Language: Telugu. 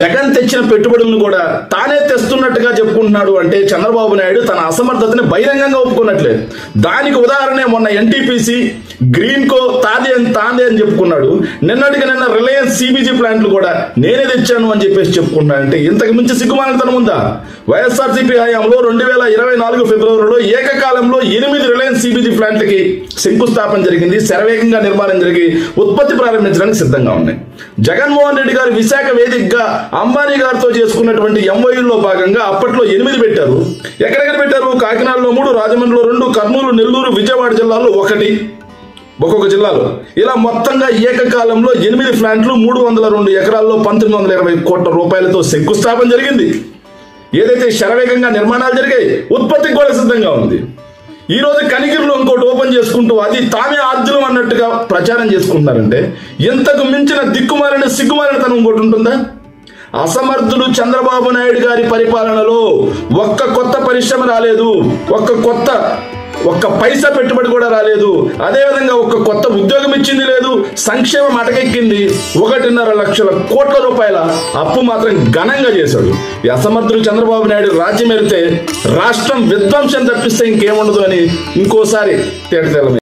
జగన్ తెచ్చిన పెట్టుబడులను కూడా తానే తెస్తున్నట్టుగా చెప్పుకుంటున్నాడు అంటే చంద్రబాబు నాయుడు తన అసమర్థతని బహిరంగంగా ఒప్పుకున్నట్లే. దానికి ఉదాహరణే మొన్న ఎన్టీపీసీ గ్రీన్కో తాదే అని చెప్పుకున్నాడు. నిన్నటికి నిన్న రిలయన్స్ సిబిజీ ప్లాంట్లు కూడా నేనే తెచ్చాను అని చెప్పేసి చెప్పుకున్నాడు. అంటే ఇంతకు మించి సిగ్గుమానతనం ఉందా? వైఎస్ఆర్సీపీ హయాంలో 2024 ఫిబ్రవరిలో ఏకకాలంలో 8 రిలయన్స్ సిబిజీ ప్లాంట్లకి శంకుస్థాపన జరిగింది. శరవేగంగా నిర్మాణం జరిగి ఉత్పత్తి ప్రారంభించడానికి సిద్ధంగా ఉన్నాయి. జగన్మోహన్ రెడ్డి గారు విశాఖ వేదికగా అంబానీ గారితో చేసుకున్నటువంటి ఎంఓయూలో భాగంగా అప్పట్లో 8 పెట్టారు. ఎక్కడెక్కడ పెట్టారు? కాకినాడలో 3, రాజమండ్రిలో 2, కర్నూలు, నెల్లూరు, విజయవాడ జిల్లాలో 1, ఒక్కొక్క జిల్లాలో ఇలా మొత్తంగా ఏకకాలంలో 8 ప్లాంట్లు 302 ఎకరాల్లో 1920 కోట్ల రూపాయలతో శంకుస్థాపన జరిగింది. ఏదైతే శరవేగంగా నిర్మాణాలు జరిగాయి, ఉత్పత్తికి కూడా సిద్ధంగా ఉంది. ఈ రోజు కనిగిరిలో ఇంకోటి ఓపెన్ చేసుకుంటూ అది తామే ఆద్యులం అన్నట్టుగా ప్రచారం చేసుకుంటున్నారంటే ఇంతకు మించిన దిక్కుమాలిన సిగ్గుమాలినతనం ఇంకోటి ఉంటుందా? అసమర్థుడు చంద్రబాబు నాయుడు గారి పరిపాలనలో ఒక్క కొత్త పరిశ్రమ రాలేదు, ఒక్క పైసా పెట్టుబడి కూడా రాలేదు. అదేవిధంగా ఒక్క కొత్త ఉద్యోగం ఇచ్చింది లేదు. సంక్షేమం అటకెక్కింది. 1.5 లక్షల కోట్ల రూపాయల అప్పు మాత్రం ఘనంగా చేశాడు. ఈ అసమర్థుడు చంద్రబాబు నాయుడు రాజ్యం వెళితే రాష్ట్రం విధ్వంసం తప్పిస్తే ఇంకేముండదు అని ఇంకోసారి తేటతెల్లమే.